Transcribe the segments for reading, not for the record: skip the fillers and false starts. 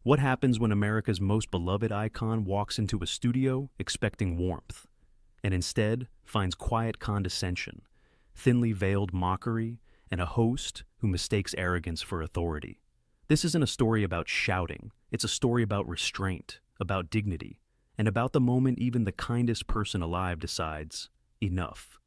What happens when America's most beloved icon walks into a studio expecting warmth, and instead finds quiet condescension, thinly veiled mockery, and a host who mistakes arrogance for authority? This isn't a story about shouting, it's a story about restraint, about dignity, and about the moment even the kindest person alive decides, enough.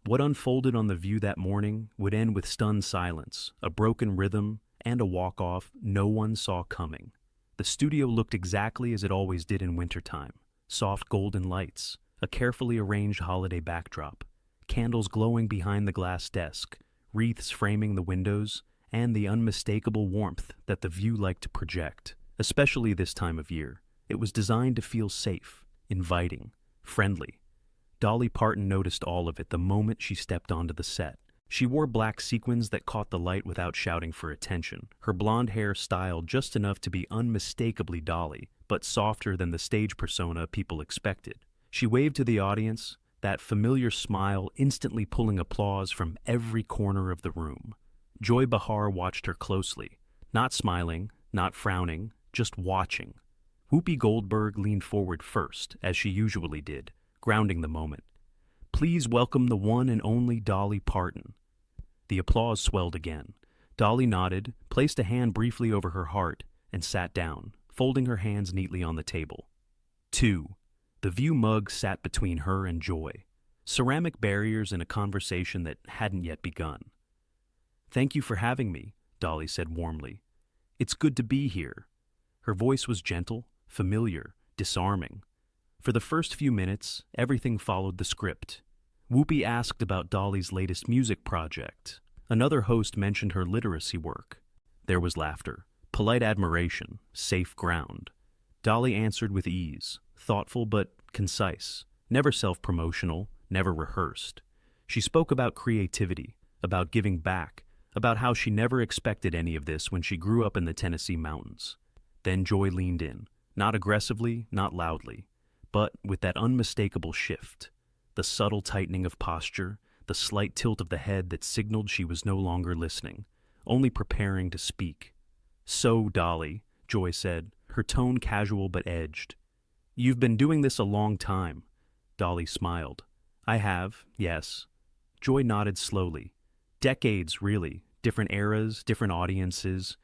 What unfolded on The View that morning would end with stunned silence, a broken rhythm, and a walk-off no one saw coming. The studio looked exactly as it always did in wintertime: soft golden lights, a carefully arranged holiday backdrop, candles glowing behind the glass desk, wreaths framing the windows, and the unmistakable warmth that The View liked to project, especially this time of year. It was designed to feel safe, inviting, friendly. Dolly Parton noticed all of it the moment she stepped onto the set. She wore black sequins that caught the light without shouting for attention, her blonde hair styled just enough to be unmistakably Dolly, but softer than the stage persona people expected. She waved to the audience, that familiar smile instantly pulling applause from every corner of the room. Joy Behar watched her closely, not smiling, not frowning, just watching. Whoopi Goldberg leaned forward first, as she usually did, grounding the moment. "Please welcome the one and only Dolly Parton." The applause swelled again. Dolly nodded, placed a hand briefly over her heart, and sat down, folding her hands neatly on the table. 2. The View mug sat between her and Joy, ceramic barriers in a conversation that hadn't yet begun. "Thank you for having me," Dolly said warmly. "It's good to be here." Her voice was gentle, familiar, disarming. For the first few minutes, everything followed the script. Whoopi asked about Dolly's latest music project. Another host mentioned her literacy work. There was laughter, polite admiration, safe ground. Dolly answered with ease, thoughtful but concise, never self-promotional, never rehearsed. She spoke about creativity, about giving back, about how she never expected any of this when she grew up in the Tennessee mountains. Then Joy leaned in, not aggressively, not loudly, but with that unmistakable shift, the subtle tightening of posture, the slight tilt of the head that signaled she was no longer listening, only preparing to speak. "So, Dolly," Joy said, her tone casual but edged. "You've been doing this a long time." Dolly smiled. "I have, yes." Joy nodded slowly. "Decades, really. Different eras, different audiences.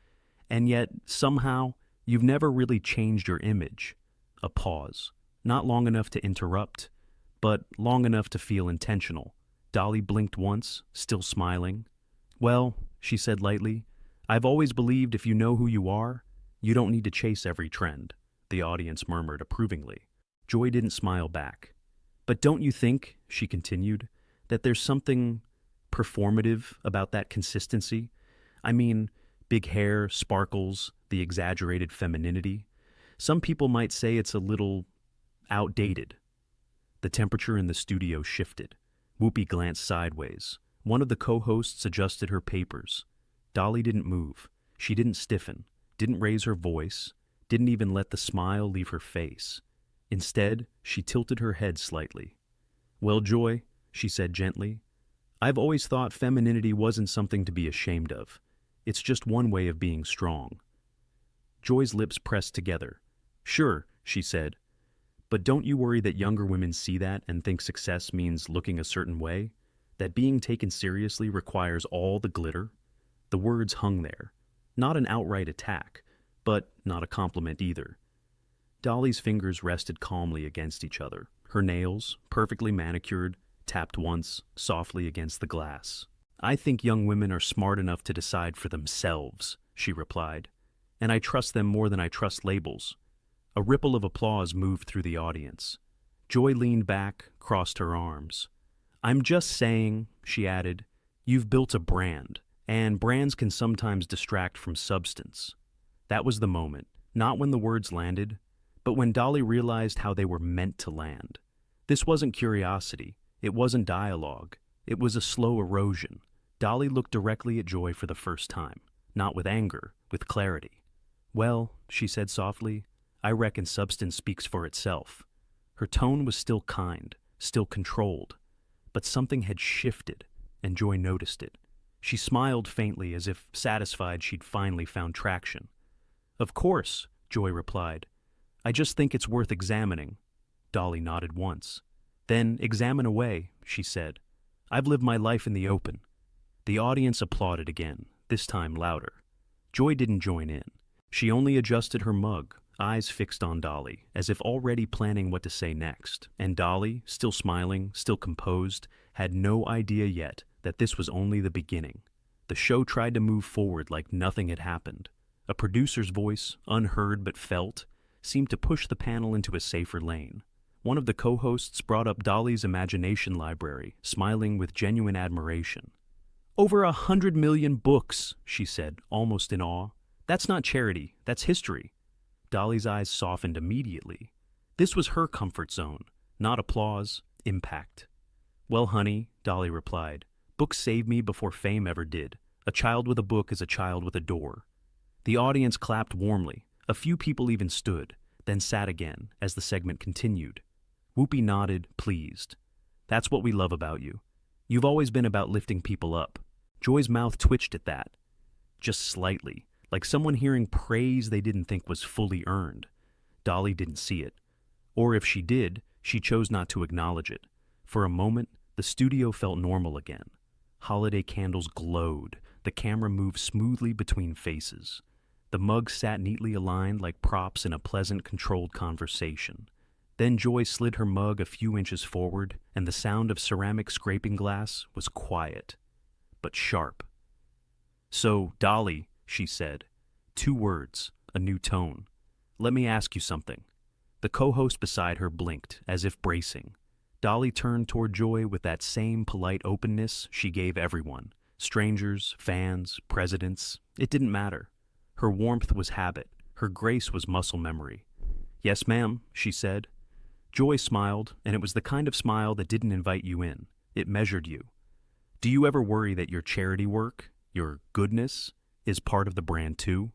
And yet, somehow, you've never really changed your image." A pause. Not long enough to interrupt, but long enough to feel intentional. Dolly blinked once, still smiling. "Well," she said lightly, "I've always believed if you know who you are, you don't need to chase every trend." The audience murmured approvingly. Joy didn't smile back. "But don't you think," she continued, "that there's something performative about that consistency? I mean, big hair, sparkles, the exaggerated femininity. Some people might say it's a little outdated." The temperature in the studio shifted. Whoopi glanced sideways. One of the co-hosts adjusted her papers. Dolly didn't move. She didn't stiffen, didn't raise her voice, didn't even let the smile leave her face. Instead, she tilted her head slightly. "Well, Joy," she said gently, "I've always thought femininity wasn't something to be ashamed of. It's just one way of being strong." Joy's lips pressed together. "Sure," she said. "But don't you worry that younger women see that and think success means looking a certain way? That being taken seriously requires all the glitter?" The words hung there. Not an outright attack, but not a compliment either. Dolly's fingers rested calmly against each other. Her nails, perfectly manicured, tapped once, softly against the glass. "I think young women are smart enough to decide for themselves," she replied. "And I trust them more than I trust labels." A ripple of applause moved through the audience. Joy leaned back, crossed her arms. "I'm just saying," she added, "you've built a brand, and brands can sometimes distract from substance." That was the moment, not when the words landed, but when Dolly realized how they were meant to land. This wasn't curiosity, it wasn't dialogue, it was a slow erosion. Dolly looked directly at Joy for the first time, not with anger, with clarity. "Well," she said softly, "I reckon substance speaks for itself." Her tone was still kind, still controlled, but something had shifted, and Joy noticed it. She smiled faintly as if satisfied she'd finally found traction. "Of course," Joy replied. I just think it's worth examining. Dolly nodded once. Then examine away, she said. I've lived my life in the open. The audience applauded again, this time louder. Joy didn't join in. She only adjusted her mug, eyes fixed on Dolly, as if already planning what to say next. And Dolly, still smiling, still composed, had no idea yet that this was only the beginning. The show tried to move forward like nothing had happened. A producer's voice, unheard but felt, seemed to push the panel into a safer lane. One of the co-hosts brought up Dolly's imagination library, smiling with genuine admiration. Over 100 million books, she said, almost in awe. That's not charity, that's history. Dolly's eyes softened immediately. This was her comfort zone, not applause, impact. Well, honey, Dolly replied, books saved me before fame ever did. A child with a book is a child with a door. The audience clapped warmly. A few people even stood, then sat again as the segment continued. Whoopi nodded, pleased. That's what we love about you. You've always been about lifting people up. Joy's mouth twitched at that. Just slightly, like someone hearing praise they didn't think was fully earned. Dolly didn't see it. Or if she did, she chose not to acknowledge it. For a moment, the studio felt normal again. Holiday candles glowed. The camera moved smoothly between faces. The mugs sat neatly aligned like props in a pleasant, controlled conversation. Then Joy slid her mug a few inches forward, and the sound of ceramic scraping glass was quiet, but sharp. So, Dolly, she said, 2 words, a new tone. Let me ask you something. The co-host beside her blinked, as if bracing. Dolly turned toward Joy with that same polite openness she gave everyone. Strangers, fans, presidents, it didn't matter. Her warmth was habit. Her grace was muscle memory. Yes, ma'am, she said. Joy smiled, and it was the kind of smile that didn't invite you in. It measured you. Do you ever worry that your charity work, your goodness, is part of the brand too?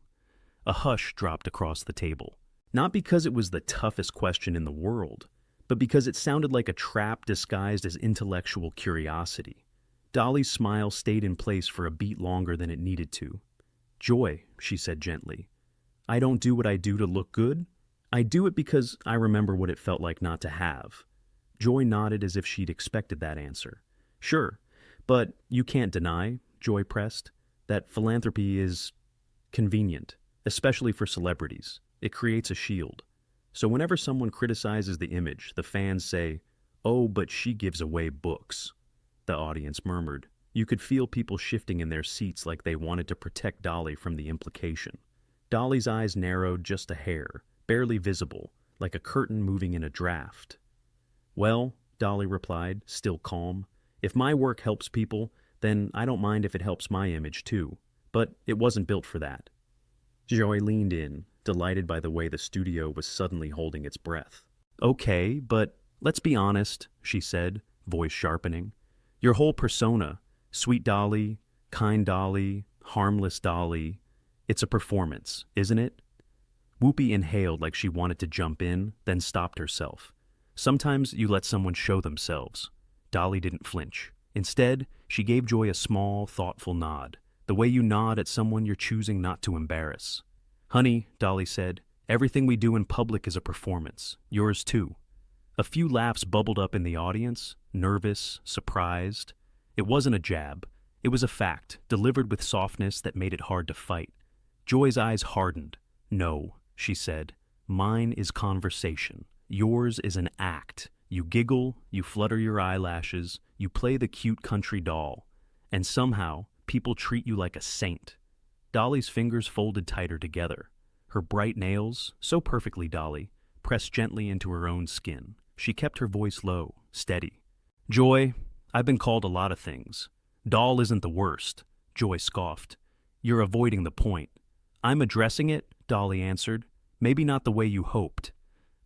A hush dropped across the table. Not because it was the toughest question in the world, but because it sounded like a trap disguised as intellectual curiosity. Dolly's smile stayed in place for a beat longer than it needed to. Joy, she said gently, I don't do what I do to look good. I do it because I remember what it felt like not to have. Joy nodded as if she'd expected that answer. Sure, but you can't deny, Joy pressed, that philanthropy is convenient, especially for celebrities. It creates a shield. So whenever someone criticizes the image, the fans say, oh, but she gives away books. The audience murmured. You could feel people shifting in their seats like they wanted to protect Dolly from the implication. Dolly's eyes narrowed just a hair, barely visible, like a curtain moving in a draft. Well, Dolly replied, still calm, if my work helps people, then I don't mind if it helps my image too. But it wasn't built for that. Joy leaned in, delighted by the way the studio was suddenly holding its breath. Okay, but let's be honest, she said, voice sharpening. Your whole persona, sweet Dolly, kind Dolly, harmless Dolly, it's a performance, isn't it? Whoopi inhaled like she wanted to jump in, then stopped herself. Sometimes you let someone show themselves. Dolly didn't flinch. Instead, she gave Joy a small, thoughtful nod, the way you nod at someone you're choosing not to embarrass. Honey, Dolly said, everything we do in public is a performance. Yours too. A few laughs bubbled up in the audience, nervous, surprised. It wasn't a jab. It was a fact, delivered with softness that made it hard to fight. Joy's eyes hardened. No, she said, mine is conversation. Yours is an act. You giggle, you flutter your eyelashes, you play the cute country doll. And somehow, people treat you like a saint. Dolly's fingers folded tighter together. Her bright nails, so perfectly Dolly, pressed gently into her own skin. She kept her voice low, steady. Joy, I've been called a lot of things. Doll isn't the worst, Joy scoffed. You're avoiding the point. I'm addressing it, Dolly answered. Maybe not the way you hoped.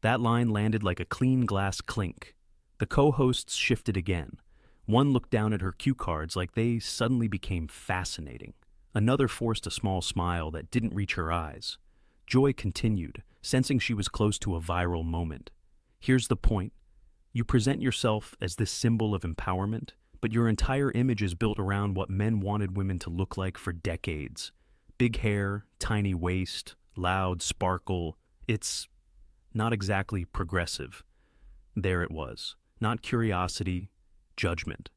That line landed like a clean glass clink. The co-hosts shifted again. One looked down at her cue cards like they suddenly became fascinating. Another forced a small smile that didn't reach her eyes. Joy continued, sensing she was close to a viral moment. Here's the point. You present yourself as this symbol of empowerment, but your entire image is built around what men wanted women to look like for decades. Big hair, tiny waist, loud sparkle, It's not exactly progressive. There it was. Not curiosity, judgment.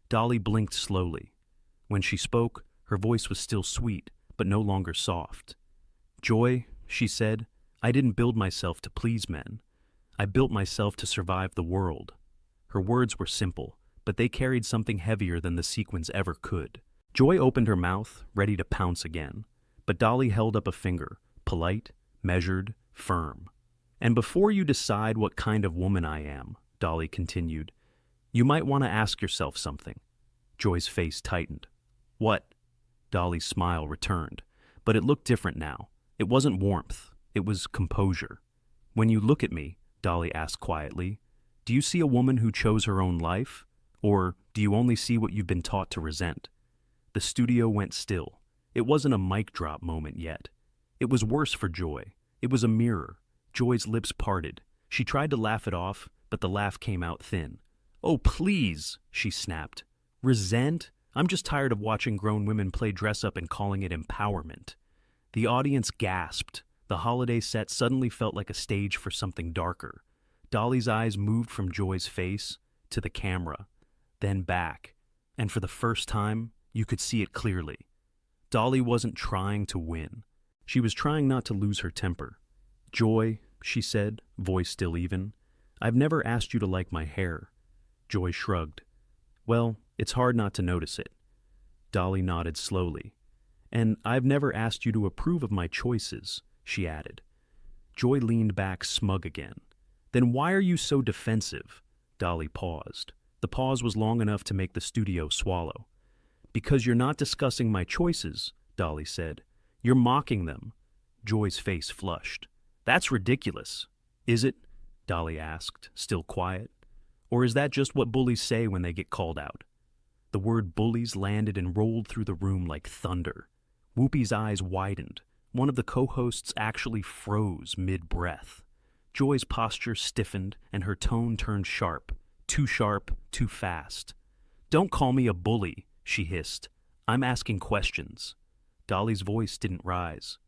Dolly blinked slowly. When she spoke, her voice was still sweet, but no longer soft. "Joy," she said, "I didn't build myself to please men. I built myself to survive the world." Her words were simple, but they carried something heavier than the sequins ever could. Joy opened her mouth, ready to pounce again, but Dolly held up a finger, polite, measured, firm. "And before you decide what kind of woman I am," Dolly continued, "you might want to ask yourself something." Joy's face tightened. "What?" Dolly's smile returned, but it looked different now. It wasn't warmth, it was composure. "When you look at me," Dolly asked quietly, "do you see a woman who chose her own life? Or do you only see what you've been taught to resent?" The studio went still. It wasn't a mic drop moment yet. It was worse for Joy. It was a mirror. Joy's lips parted. She tried to laugh it off, but the laugh came out thin. "Oh, please," she snapped. "Resent? I'm just tired of watching grown women play dress-up and calling it empowerment." The audience gasped. The holiday set suddenly felt like a stage for something darker. Dolly's eyes moved from Joy's face to the camera, then back, and for the first time, you could see it clearly. Dolly wasn't trying to win. She was trying not to lose her temper. "Joy," she said, voice still even, "I've never asked you to like my hair." Joy shrugged. "Well, it's hard not to notice it." Dolly nodded slowly. "And I've never asked you to approve of my choices," she added. Joy leaned back smug again. "Then why are you so defensive?" Dolly paused. The pause was long enough to make the studio swallow. "Because you're not discussing my choices," Dolly said. "You're mocking them." Joy's face flushed. "That's ridiculous." "Is it?" Dolly asked, still quiet. "Or is that just what bullies say when they get called out?" The word bullies landed and rolled through the room like thunder. Whoopi's eyes widened. One of the co-hosts actually froze mid-breath. Joy's posture stiffened and her tone turned sharp. Too sharp, too fast. "Don't call me a bully," she hissed. "I'm asking questions." Dolly's voice didn't rise.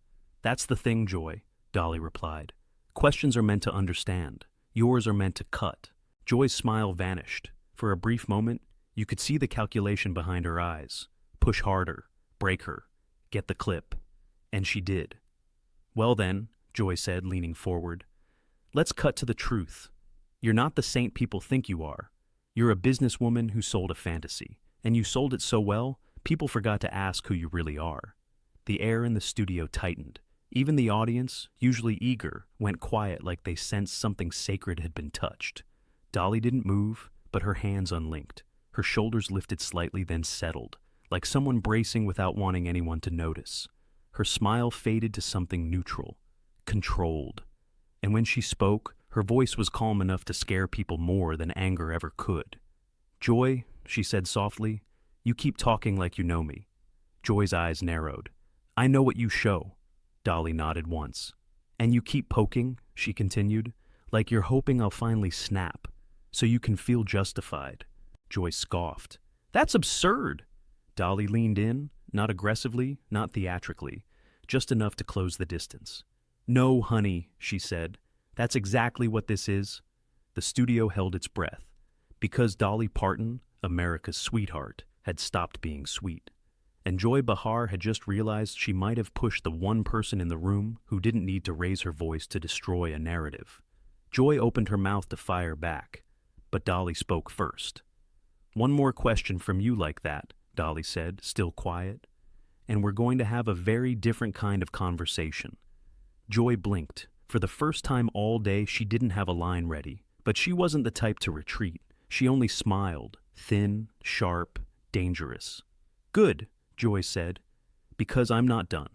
"That's the thing, Joy," Dolly replied. "Questions are meant to understand. Yours are meant to cut." Joy's smile vanished. For a brief moment, you could see the calculation behind her eyes. Push harder, break her, get the clip. And she did. "Well then," Joy said, leaning forward, "let's cut to the truth. You're not the saint people think you are. You're a businesswoman who sold a fantasy. And you sold it so well, people forgot to ask who you really are." The air in the studio tightened. Even the audience, usually eager, went quiet like they sensed something sacred had been touched. Dolly didn't move, but her hands unlinked. Her shoulders lifted slightly, then settled, like someone bracing without wanting anyone to notice. Her smile faded to something neutral, controlled. And when she spoke, her voice was calm enough to scare people more than anger ever could. "Joy," she said softly, "you keep talking like you know me." Joy's eyes narrowed. "I know what you show." Dolly nodded once. "And you keep poking," she continued, "like you're hoping I'll finally snap, so you can feel justified." Joy scoffed. "That's absurd." Dolly leaned in, not aggressively, not theatrically, just enough to close the distance. "No, honey," she said. "That's exactly what this is." The studio held its breath. Because Dolly Parton, America's sweetheart, had stopped being sweet. And Joy Behar had just realized she might have pushed the one person in the room who didn't need to raise her voice to destroy a narrative. Joy opened her mouth to fire back, but Dolly spoke first. "One more question from you like that," Dolly said, still quiet. "And we're going to have a very different kind of conversation." Joy blinked. For the first time all day, she didn't have a line ready, but she wasn't the type to retreat. She only smiled, thin, sharp, dangerous. "Good," Joy said, "because I'm not done."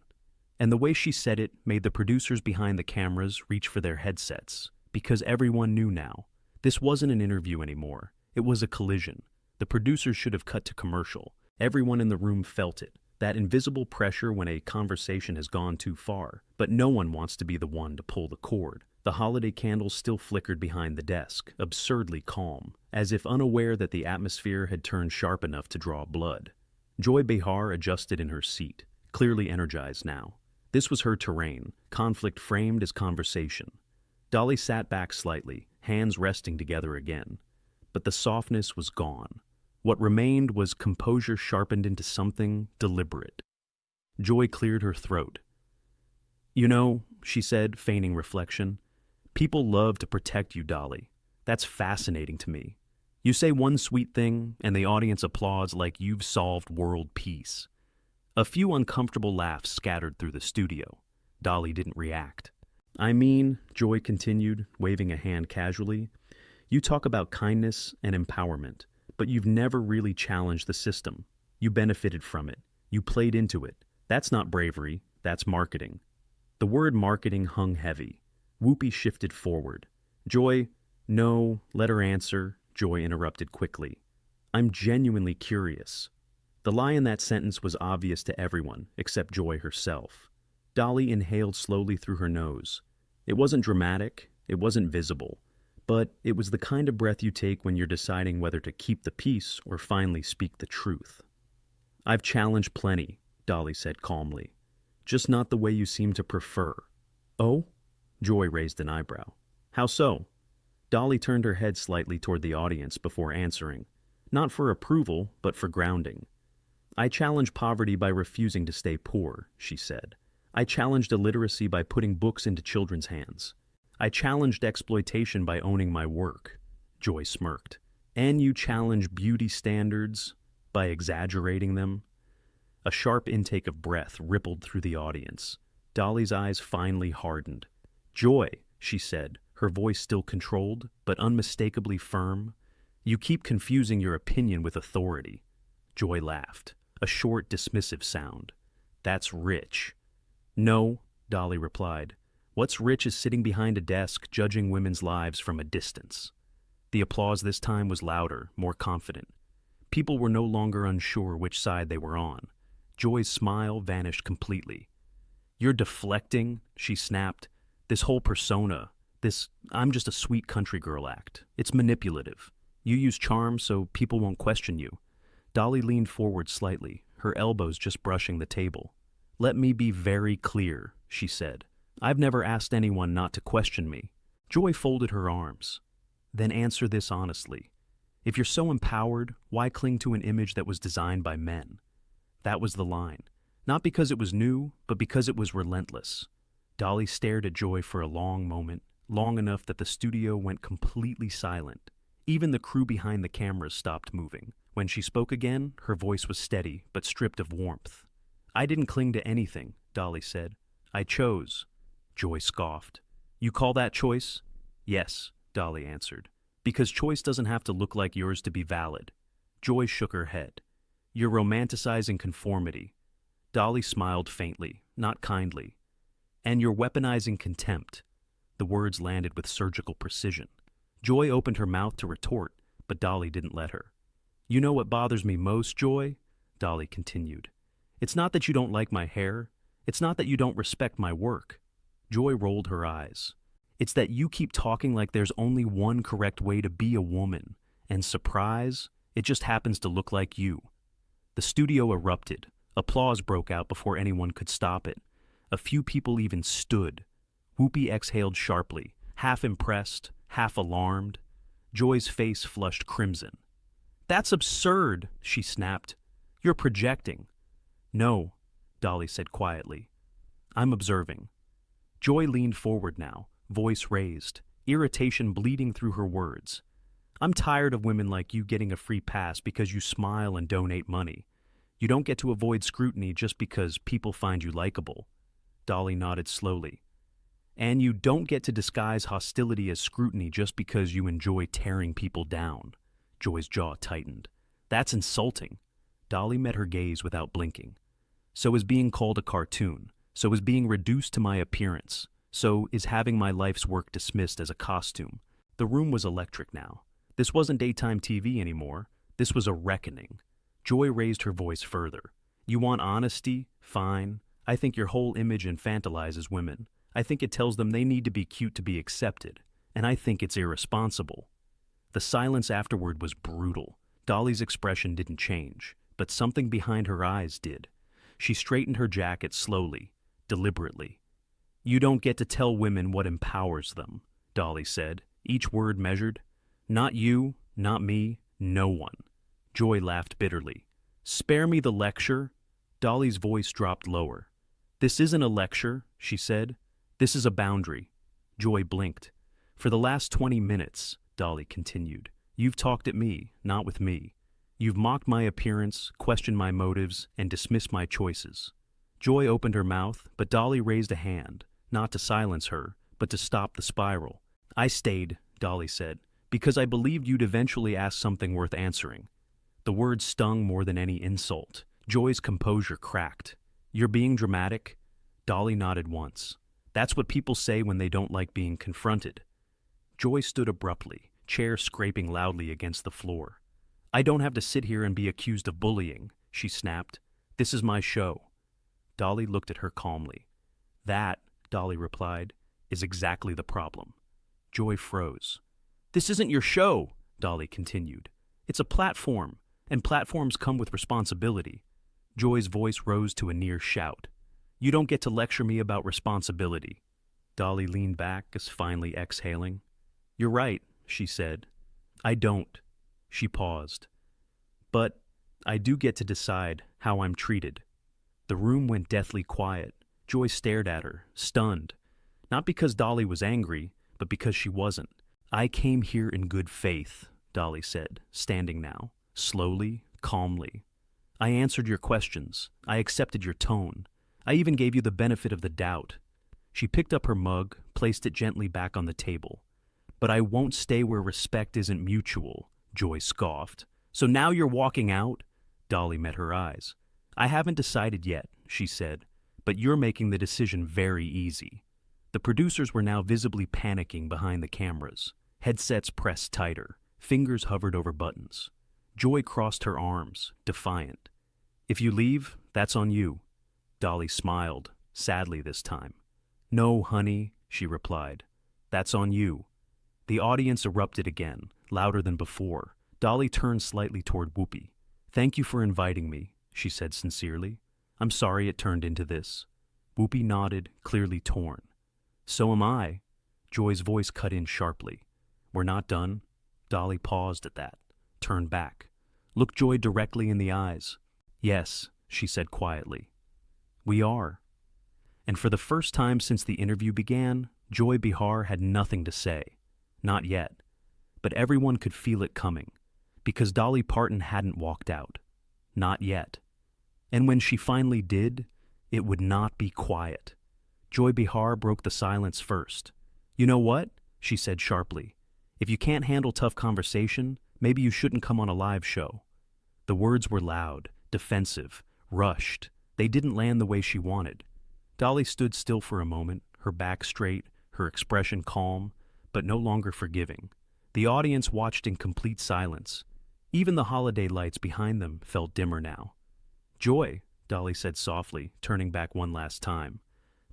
And the way she said it made the producers behind the cameras reach for their headsets, because everyone knew now. This wasn't an interview anymore. It was a collision. The producers should have cut to commercial. Everyone in the room felt it, that invisible pressure when a conversation has gone too far, but no one wants to be the one to pull the cord. The holiday candles still flickered behind the desk, absurdly calm, as if unaware that the atmosphere had turned sharp enough to draw blood. Joy Behar adjusted in her seat, clearly energized now. This was her terrain, conflict framed as conversation. Dolly sat back slightly, hands resting together again. But the softness was gone. What remained was composure sharpened into something deliberate. Joy cleared her throat. "You know," she said, feigning reflection, "people love to protect you, Dolly. That's fascinating to me. You say one sweet thing, and the audience applauds like you've solved world peace." A few uncomfortable laughs scattered through the studio. Dolly didn't react. "I mean," Joy continued, waving a hand casually, "you talk about kindness and empowerment, but you've never really challenged the system. You benefited from it. You played into it. That's not bravery, that's marketing." The word marketing hung heavy. Whoopi shifted forward. "Joy, no, let her answer," Joy interrupted quickly. "I'm genuinely curious." The lie in that sentence was obvious to everyone, except Joy herself. Dolly inhaled slowly through her nose. It wasn't dramatic, it wasn't visible, but it was the kind of breath you take when you're deciding whether to keep the peace or finally speak the truth. "I've challenged plenty," Dolly said calmly. "Just not the way you seem to prefer." "Oh?" Joy raised an eyebrow. "How so?" Dolly turned her head slightly toward the audience before answering, not for approval, but for grounding. "I challenge poverty by refusing to stay poor," she said. "I challenged illiteracy by putting books into children's hands. I challenged exploitation by owning my work." Joy smirked. "And you challenge beauty standards by exaggerating them?" A sharp intake of breath rippled through the audience. Dolly's eyes finally hardened. "Joy," she said, her voice still controlled, but unmistakably firm, "you keep confusing your opinion with authority." Joy laughed, a short, dismissive sound. "That's rich." "No," Dolly replied. "What's rich is sitting behind a desk judging women's lives from a distance." The applause this time was louder, more confident. People were no longer unsure which side they were on. Joy's smile vanished completely. "You're deflecting," she snapped. "This whole persona, this 'I'm just a sweet country girl' act. It's manipulative. You use charm so people won't question you." Dolly leaned forward slightly, her elbows just brushing the table. "Let me be very clear," she said. "I've never asked anyone not to question me." Joy folded her arms. "Then answer this honestly. If you're so empowered, why cling to an image that was designed by men?" That was the line. Not because it was new, but because it was relentless. Dolly stared at Joy for a long moment, long enough that the studio went completely silent. Even the crew behind the cameras stopped moving. When she spoke again, her voice was steady, but stripped of warmth. "I didn't cling to anything," Dolly said. "I chose." Joy scoffed. "You call that choice?" "Yes," Dolly answered. "Because choice doesn't have to look like yours to be valid." Joy shook her head. "You're romanticizing conformity." Dolly smiled faintly, not kindly. "And you're weaponizing contempt." The words landed with surgical precision. Joy opened her mouth to retort, but Dolly didn't let her. "You know what bothers me most, Joy?" Dolly continued. "It's not that you don't like my hair. It's not that you don't respect my work." Joy rolled her eyes. "It's that you keep talking like there's only one correct way to be a woman. And surprise, it just happens to look like you." The studio erupted. Applause broke out before anyone could stop it. A few people even stood. Whoopi exhaled sharply, half impressed, half alarmed. Joy's face flushed crimson. "That's absurd," she snapped. "You're projecting." "No," Dolly said quietly. "I'm observing." Joy leaned forward now, voice raised, irritation bleeding through her words. "I'm tired of women like you getting a free pass because you smile and donate money. You don't get to avoid scrutiny just because people find you likable." Dolly nodded slowly. "And you don't get to disguise hostility as scrutiny just because you enjoy tearing people down." Joy's jaw tightened. "That's insulting." Dolly met her gaze without blinking. "So is being called a cartoon. So is being reduced to my appearance. So is having my life's work dismissed as a costume." The room was electric now. This wasn't daytime TV anymore. This was a reckoning. Joy raised her voice further. "You want honesty? Fine. I think your whole image infantilizes women. I think it tells them they need to be cute to be accepted. And I think it's irresponsible." The silence afterward was brutal. Dolly's expression didn't change, but something behind her eyes did. She straightened her jacket slowly. deliberately. "You don't get to tell women what empowers them," Dolly said, each word measured. "Not you, not me, no one." Joy laughed bitterly. "Spare me the lecture." Dolly's voice dropped lower. "This isn't a lecture," she said. "This is a boundary." Joy blinked. "For the last 20 minutes, Dolly continued, you've talked at me, not with me. You've mocked my appearance, questioned my motives, and dismissed my choices." Joy opened her mouth, but Dolly raised a hand, not to silence her, but to stop the spiral. "I stayed," Dolly said, "because I believed you'd eventually ask something worth answering." The words stung more than any insult. Joy's composure cracked. "You're being dramatic?" Dolly nodded once. "That's what people say when they don't like being confronted." Joy stood abruptly, chair scraping loudly against the floor. "I don't have to sit here and be accused of bullying," she snapped. "This is my show." Dolly looked at her calmly. "That," Dolly replied, "is exactly the problem." Joy froze. "This isn't your show," Dolly continued. "It's a platform, and platforms come with responsibility." Joy's voice rose to a near shout. "You don't get to lecture me about responsibility." Dolly leaned back as finally exhaling. "You're right," she said. "I don't." She paused. "But I do get to decide how I'm treated." The room went deathly quiet. Joy stared at her, stunned. Not because Dolly was angry, but because she wasn't. "I came here in good faith," Dolly said, standing now, slowly, calmly. "I answered your questions. I accepted your tone. I even gave you the benefit of the doubt." She picked up her mug, placed it gently back on the table. "But I won't stay where respect isn't mutual," Joy scoffed. "So now you're walking out?" Dolly met her eyes. "I haven't decided yet," she said, "but you're making the decision very easy." The producers were now visibly panicking behind the cameras. Headsets pressed tighter. Fingers hovered over buttons. Joy crossed her arms, defiant. "If you leave, that's on you." Dolly smiled, sadly this time. "No, honey," she replied. "That's on you." The audience erupted again, louder than before. Dolly turned slightly toward Whoopi. "Thank you for inviting me," she said sincerely. "I'm sorry it turned into this." Whoopi nodded, clearly torn. "So am I." Joy's voice cut in sharply. "We're not done." Dolly paused at that, turned back, looked Joy directly in the eyes. "Yes," she said quietly. "We are." And for the first time since the interview began, Joy Behar had nothing to say. Not yet. But everyone could feel it coming, because Dolly Parton hadn't walked out. Not yet. And when she finally did, it would not be quiet. Joy Behar broke the silence first. "You know what?" she said sharply. "If you can't handle tough conversation, maybe you shouldn't come on a live show." The words were loud, defensive, rushed. They didn't land the way she wanted. Dolly stood still for a moment, her back straight, her expression calm, but no longer forgiving. The audience watched in complete silence. Even the holiday lights behind them felt dimmer now. "Joy," Dolly said softly, turning back one last time.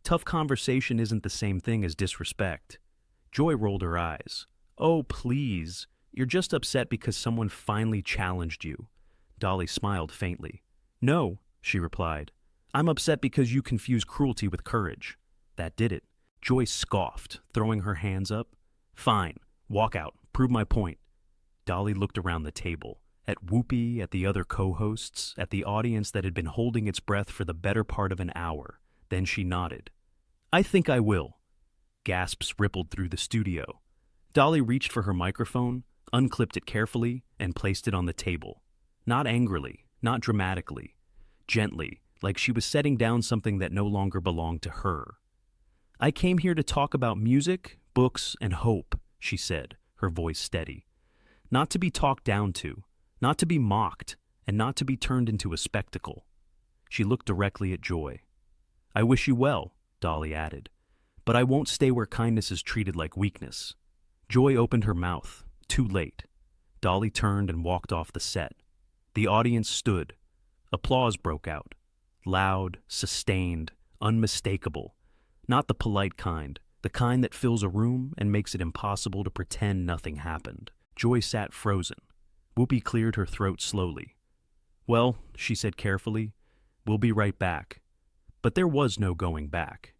"Tough conversation isn't the same thing as disrespect." Joy rolled her eyes. "Oh, please. You're just upset because someone finally challenged you." Dolly smiled faintly. "No," she replied. "I'm upset because you confuse cruelty with courage." That did it. Joy scoffed, throwing her hands up. "Fine. Walk out. Prove my point." Dolly looked around the table, at Whoopi, at the other co-hosts, at the audience that had been holding its breath for the better part of an hour. Then she nodded. "I think I will." Gasps rippled through the studio. Dolly reached for her microphone, unclipped it carefully, and placed it on the table. Not angrily, not dramatically. Gently, like she was setting down something that no longer belonged to her. "I came here to talk about music, books, and hope," she said, her voice steady. "Not to be talked down to, not to be mocked, and not to be turned into a spectacle." She looked directly at Joy. "I wish you well," Dolly added, "but I won't stay where kindness is treated like weakness." Joy opened her mouth, too late. Dolly turned and walked off the set. The audience stood. Applause broke out. Loud, sustained, unmistakable. Not the polite kind, the kind that fills a room and makes it impossible to pretend nothing happened. Joy sat frozen. Whoopi cleared her throat slowly. "Well," she said carefully, "we'll be right back." But there was no going back.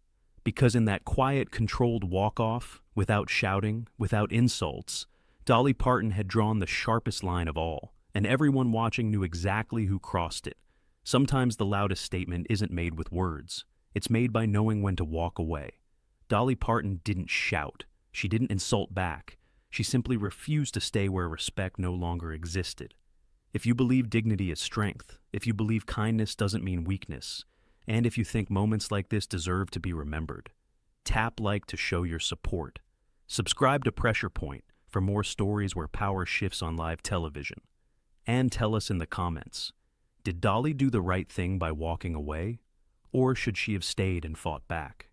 Because in that quiet, controlled walk-off, without shouting, without insults, Dolly Parton had drawn the sharpest line of all, and everyone watching knew exactly who crossed it. Sometimes the loudest statement isn't made with words. It's made by knowing when to walk away. Dolly Parton didn't shout. She didn't insult back. She simply refused to stay where respect no longer existed. If you believe dignity is strength, if you believe kindness doesn't mean weakness, and if you think moments like this deserve to be remembered, tap like to show your support. Subscribe to Pressure Point for more stories where power shifts on live television. And tell us in the comments, did Dolly do the right thing by walking away, or should she have stayed and fought back?